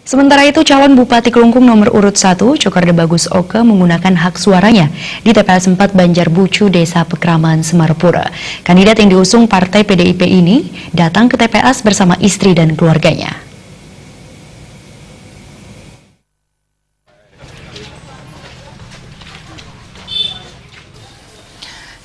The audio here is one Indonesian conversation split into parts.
Sementara itu, calon Bupati Klungkung nomor urut 1, Cokorda Bagus Oke, menggunakan hak suaranya di TPS 4 Banjarbucu, Desa Pekraman, Semarapura. Kandidat yang diusung Partai PDIP ini datang ke TPS bersama istri dan keluarganya.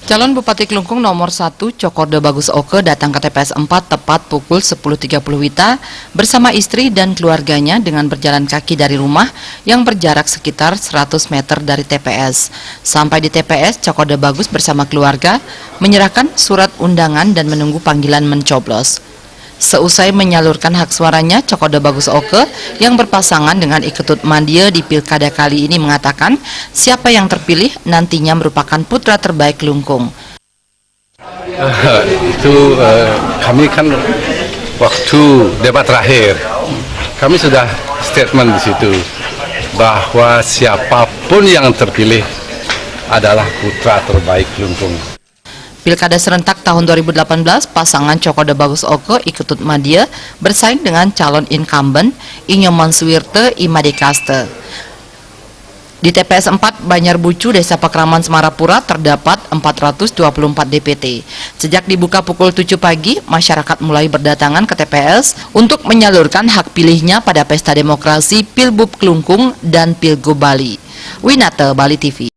Calon Bupati Klungkung nomor 1, Cokorda Bagus Oke, datang ke TPS 4 tepat pukul 10.30 WITA bersama istri dan keluarganya dengan berjalan kaki dari rumah yang berjarak sekitar 100 meter dari TPS. Sampai di TPS, Cokorda Bagus bersama keluarga menyerahkan surat undangan dan menunggu panggilan mencoblos. Seusai menyalurkan hak suaranya, Cokorda Bagus Oke yang berpasangan dengan Iketut Mandia di pilkada kali ini mengatakan siapa yang terpilih nantinya merupakan putra terbaik Klungkung. Kami kan waktu debat terakhir, kami sudah statement di situ bahwa siapapun yang terpilih adalah putra terbaik Klungkung. Pilkada serentak tahun 2018, pasangan Cokorda Bagus Oke Iketut Mandia bersaing dengan calon incumbent Inyoman Suwirte Imadikaste. Di TPS 4 Banjarbucu, Desa Pekraman, Semarapura terdapat 424 DPT. Sejak dibuka pukul 7 pagi, masyarakat mulai berdatangan ke TPS untuk menyalurkan hak pilihnya pada pesta demokrasi Pilbub Klungkung dan Pilgub Bali. Winata, Bali TV.